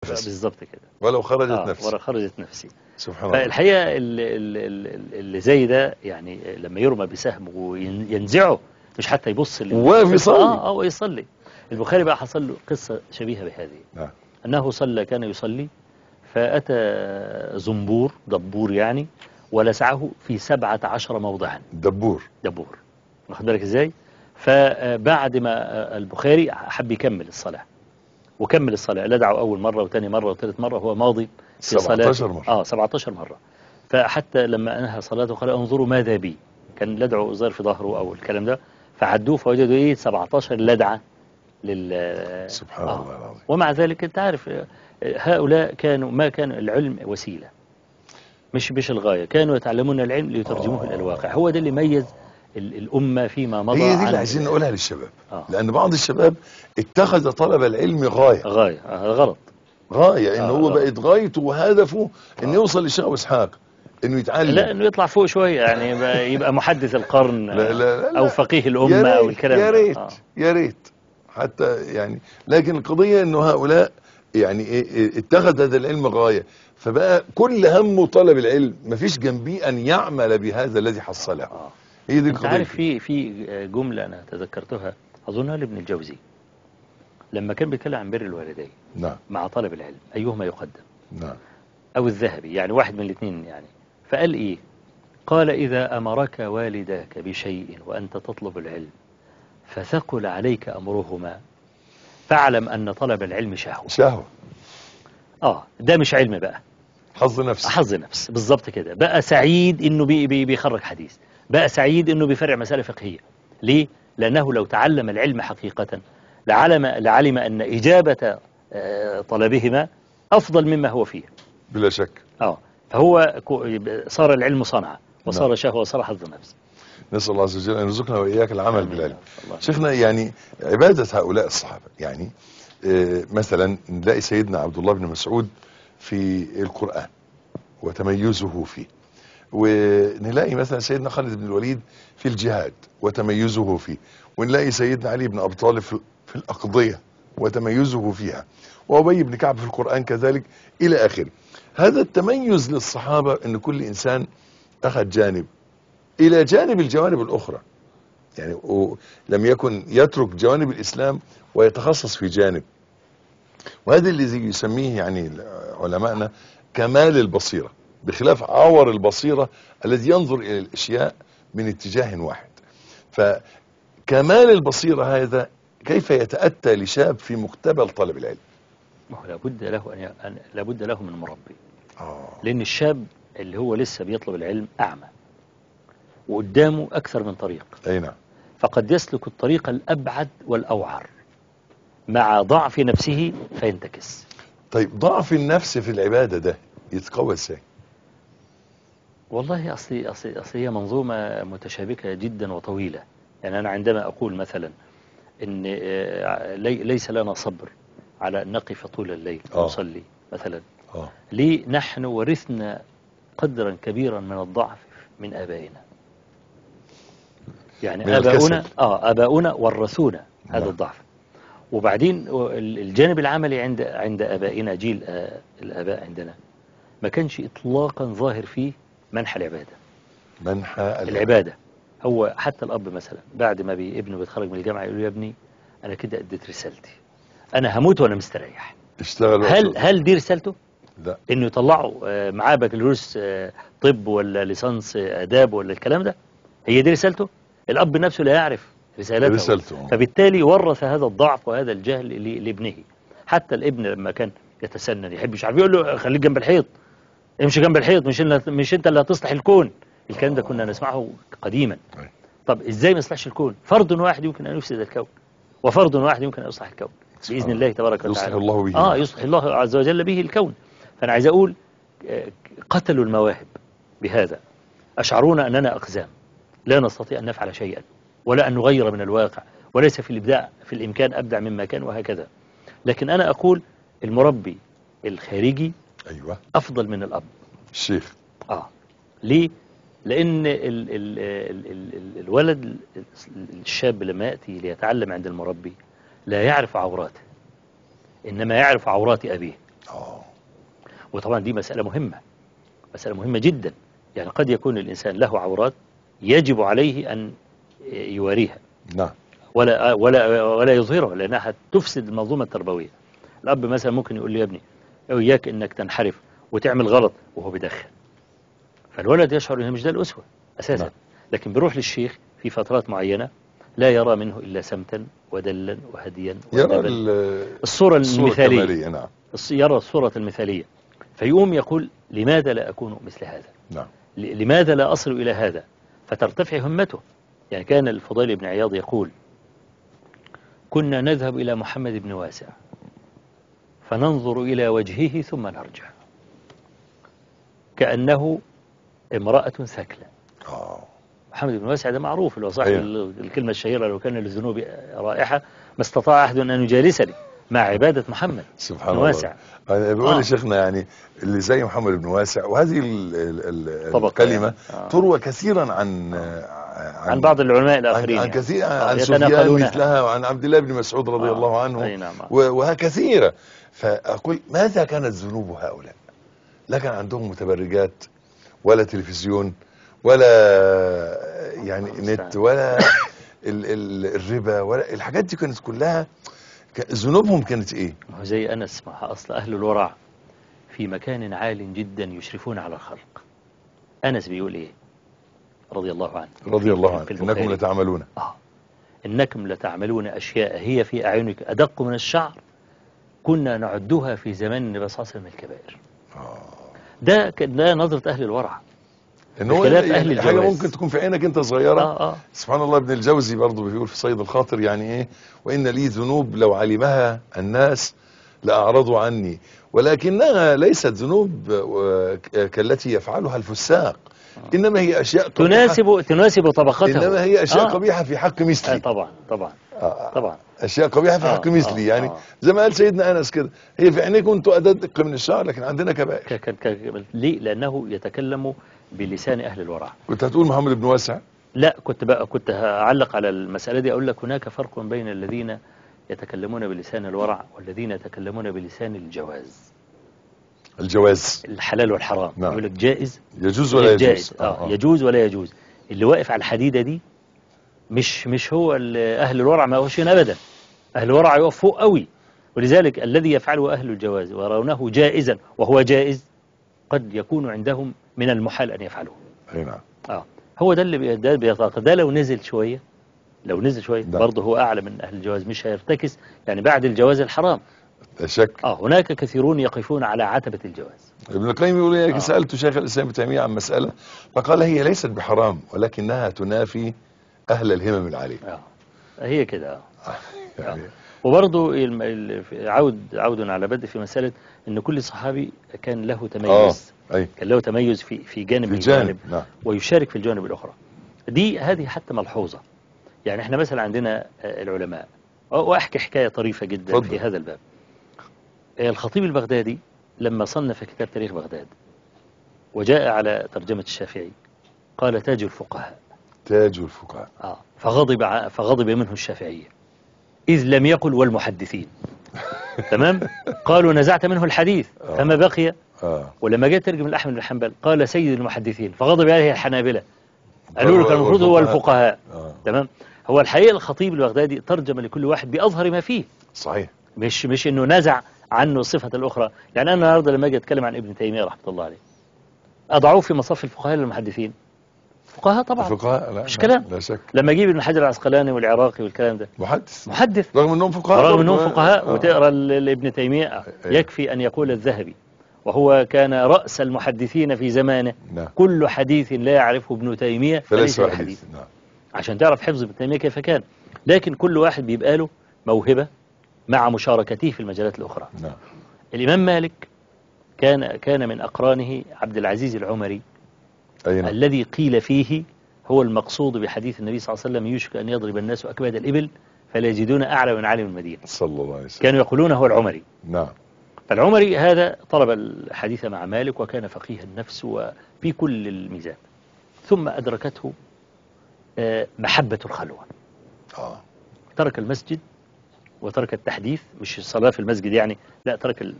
بالظبط كده. ولو خرجت نفسي. ولو خرجت نفسي. سبحان الله. فالحقيقة اللي زي ده يعني لما يرمى بسهم وينزعه مش حتى يبص واقف يصلي. ويصلي. البخاري بقى حصل له قصة شبيهة بهذه. أنه كان يصلي فأتى زنبور دبور يعني ولسعه في 17 موضعا. دبور واخد بالك ازاي؟ فبعد ما البخاري حب يكمل الصلاة وكمل الصلاة، لدعه أول مرة وثاني مرة وثالث مرة هو ماضي في 17 مرة. 17 مرة. فحتى لما أنهى صلاته قال انظروا ماذا بي، كان لدعه أزار في ظهره أو الكلام ده، فعدوه فوجدوا 17 لدعة سبحان الله العظيم. ومع ذلك أنت عارف هؤلاء ما كان العلم وسيلة مش الغاية، كانوا يتعلمون العلم ليترجموه إلى الواقع. هو ده اللي ميز الأمة فيما مضى. هي دي اللي عايزين نقولها للشباب. لأن بعض الشباب اتخذ طلب العلم غاية غلط. غاية إن هو بقت غايته وهدفه إنه يوصل للشيخ أبو إسحاق، إنه يتعلم، لا إنه يطلع فوق شوية يعني يبقى محدث القرن. لا أو فقيه الأمة أو الكلام. يا ريت حتى يعني. لكن القضية إنه هؤلاء يعني اتخذ هذا العلم غاية، فبقى كل همه طلب العلم، مفيش جنبيه أن يعمل بهذا الذي حصله. هي دي القضية. أنت عارف في جملة أنا تذكرتها أظنها لابن الجوزي لما كان بيتكلم عن بر الوالدين مع طلب العلم أيهما يقدم أو الذهبي، يعني واحد من الاثنين يعني. فقال إيه؟ قال إذا أمرك والداك بشيء وأنت تطلب العلم فثقل عليك أمرهما فاعلم أن طلب العلم شهوة. ده مش علم بقى، حظ نفس بالظبط كده. بقى سعيد إنه بيخرج حديث، بقى سعيد إنه بيفرع مسألة فقهية. ليه؟ لأنه لو تعلم العلم حقيقة لعلم أن إجابة طلبهما أفضل مما هو فيه بلا شك. فهو صار العلم صنعة وصار شهوة وصار حظ نفس. نسأل الله عز وجل أن يرزقنا وإياك العمل بالعلم. شيخنا يعني عبادة هؤلاء الصحابة يعني مثلا نلاقي سيدنا عبد الله بن مسعود في القرآن وتميزه فيه، ونلاقي مثلا سيدنا خالد بن الوليد في الجهاد وتميزه فيه، ونلاقي سيدنا علي بن أبي طالب في الأقضية وتميزه فيها، وأبي بن كعب في القرآن كذلك إلى آخره. هذا التميز للصحابة أن كل إنسان أخذ جانب إلى جانب الجوانب الأخرى، يعني لم يكن يترك جوانب الإسلام ويتخصص في جانب. وهذا الذي يسميه يعني علماءنا كمال البصيرة، بخلاف عور البصيرة الذي ينظر إلى الأشياء من اتجاه واحد. فكمال البصيرة هذا كيف يتأتى لشاب في مقتبل طلب العلم؟ لابد له من مربي. لأن الشاب اللي هو لسه بيطلب العلم أعمى وقدامه أكثر من طريق. أي نعم. فقد يسلك الطريق الأبعد والأوعر مع ضعف نفسه فينتكس. طيب ضعف النفس في العبادة ده يتقوى ازاي؟ والله أصلي هي منظومة متشابكة جدا وطويلة. يعني أنا عندما أقول مثلا إن ليس لنا صبر على أن نقف طول الليل ونصلي مثلا، ليه نحن ورثنا قدرا كبيرا من الضعف من آبائنا. يعني آباؤنا ورثونا هذا الضعف. وبعدين الجانب العملي عند آبائنا، جيل الآباء عندنا ما كانش إطلاقا ظاهر فيه منح العبادة. هو حتى الأب مثلا بعد ما ابنه بيتخرج من الجامعة يقول له يا ابني أنا كده أديت رسالتي، أنا هموت وأنا مستريح. هل دي رسالته؟ لا. إنه يطلعوا معاه بكالوريوس طب ولا ليسانس آداب ولا الكلام ده؟ هي دي رسالته؟ الأب نفسه لا يعرف رسالته. فبالتالي ورث هذا الضعف وهذا الجهل لابنه. حتى الابن لما كان يتسنن يحب مش عارف يقول له خليك جنب الحيط، امشي جنب الحيط، مش انت اللي هتصلح الكون. الكلام ده كنا نسمعه قديما. طب ازاي ما يصلحش الكون؟ فرد واحد يمكن ان يفسد الكون، وفرد واحد يمكن ان يصلح الكون باذن الله تبارك وتعالى. يصلح الله به يصلح الله عز وجل به الكون. فانا عايز اقول قتلوا المواهب بهذا، اشعرونا اننا اقزام لا نستطيع ان نفعل شيئا ولا أن نغير من الواقع، وليس في الإبداع في الإمكان أبدع مما كان وهكذا. لكن أنا أقول المربي الخارجي أفضل من الأب الشيخ. ليه؟ لأن الولد الشاب لما يأتي ليتعلم عند المربي لا يعرف عوراته، إنما يعرف عورات أبيه. وطبعا دي مسألة مهمة، مسألة مهمة جدا. يعني قد يكون الإنسان له عورات يجب عليه أن يواريها، نعم، ولا يظهرها، لأنها تفسد المنظومة التربوية. الأب مثلا ممكن يقول لي يا ابني إياك إنك تنحرف وتعمل غلط وهو بيدخن، فالولد يشعر إنه مش ده الأسوة أساسا. نعم. لكن بيروح للشيخ في فترات معينة لا يرى منه إلا سمتا ودلا وهديا يرى الصورة المثالية. نعم. يرى الصورة المثالية، فيقوم يقول لماذا لا أكون مثل هذا؟ نعم. لماذا لا أصل إلى هذا؟ فترتفع همته. يعني كان الفضيل بن عياض يقول كنا نذهب إلى محمد بن واسع فننظر إلى وجهه ثم نرجع كأنه امرأة ثكلة. محمد بن واسع ده معروف، اللي هو صاحب الكلمة الشهيرة لو كان للذنوب رائحة ما استطاع أحد أن يجالسني مع عبادة محمد سبحان بن واسع. الله. بيقول شيخنا يعني اللي زي محمد بن واسع، وهذه الكلمة تروى كثيرا عن بعض العلماء الآخرين، عن كثير، عن سفيان مثلها، وعن عبد الله بن مسعود رضي الله عنه، نعم. وكثيرة. فأقول ماذا كانت ذنوب هؤلاء؟ لا كان عندهم متبرجات ولا تلفزيون ولا يعني نت ولا الربا ولا الحاجات دي، كانت كلها ذنوبهم كانت ايه؟ زي أنس مع أصل أهل الورع في مكان عال جدا يشرفون على الخلق. أنس بيقول ايه رضي الله عنه؟ رضي الله عنه. إنكم لتعملون إنكم لتعملون أشياء هي في أعينك أدق من الشعر كنا نعدها في زمان النبي صلى الله عليه وسلم الكبائر. ده نظرة أهل الورع. إن هو يعني حاجة ممكن تكون في عينك أنت صغيرة. سبحان الله. ابن الجوزي برضه بيقول في صيد الخاطر يعني إيه: وإن لي ذنوب لو علمها الناس لأعرضوا عني، ولكنها ليست ذنوب كالتي يفعلها الفساق، إنما هي أشياء تناسب طبقته، إنما هي أشياء قبيحة في حق مثلي. طبعا أشياء قبيحة في حق مثلي. يعني زي ما قال سيدنا أنس كده، هي في عينيكم أنتوا أدق من الشعر، لكن عندنا كبائر. ليه؟ لأنه يتكلم بلسان أهل الورع. كنت هتقول محمد بن واسع؟ لا، كنت هعلق على المسألة دي، أقول لك هناك فرق بين الذين يتكلمون بلسان الورع والذين يتكلمون بلسان الجواز، الحلال والحرام. نعم. يقول لك جائز، يجوز ولا يجوز. يجوز ولا يجوز. اللي واقف على الحديدة دي مش هو أهل الورع، ما هوش أبدا. أهل الورع يقف فوق قوي، ولذلك الذي يفعله أهل الجواز ويرونه جائزا وهو جائز قد يكون عندهم من المحال أن يفعلوه. أي نعم. هو ده اللي بيتاقد. ده لو نزل شوية برضه هو أعلى من أهل الجواز، مش هيرتكس يعني بعد الجواز الحرام. لا شك. هناك كثيرون يقفون على عتبة الجواز. ابن القيم يقول لك سألت شيخ الإسلام ابن تيمية عن مسألة فقال هي ليست بحرام ولكنها تنافي أهل الهمم العالية. هي كده. يعني وبرضه عود على بدء في مسألة أن كل صحابي كان له تميز. كان له تميز في جانب من الجوانب. نعم. ويشارك في الجوانب الأخرى. هذه حتى ملحوظة. يعني احنا مثلا عندنا العلماء، وأحكي حكاية طريفة جدا فضل. في هذا الباب. الخطيب البغدادي لما صنف كتاب تاريخ بغداد وجاء على ترجمة الشافعي قال تاج الفقهاء. فغضب منه الشافعية إذ لم يقل والمحدثين. تمام. قالوا نزعت منه الحديث فما بقي. ولما جاء ترجم الأحمد بن حنبل قال سيد المحدثين، فغضب عليه الحنابلة قالوا له كان المفروض هو الفقهاء. تمام. هو الحقيقة الخطيب البغدادي ترجم لكل واحد بأظهر ما فيه. صحيح. مش إنه نزع عنه الصفة الأخرى. يعني أنا النهارده لما أجي أتكلم عن ابن تيمية رحمة الله عليه أضعوه في مصاف الفقهاء للمحدثين. فقهاء طبعا. لا مش كلام. لا شك. لما أجيب ابن حجر العسقلاني والعراقي والكلام ده محدث رغم أنهم فقهاء. وتقرأ لابن تيمية يكفي أن يقول الذهبي وهو كان رأس المحدثين في زمانه. كل حديث لا يعرفه ابن تيمية فليس حديث. عشان تعرف حفظ ابن تيمية كيف كان. لكن كل واحد بيبقى له موهبة مع مشاركته في المجالات الأخرى. الإمام مالك كان من أقرانه عبد العزيز العمري الذي قيل فيه هو المقصود بحديث النبي صلى الله عليه وسلم يوشك أن يضرب الناس أكباد الإبل فلا يجدون أعلى من عالم المدينة صلى الله عليه وسلم. كانوا يقولون هو العمري. نعم. فالعمري هذا طلب الحديث مع مالك وكان فقيه النفس وفي كل الميزات، ثم أدركته محبة الخلوة. ترك المسجد وترك التحديث، مش الصلاة في المسجد يعني، لا، ترك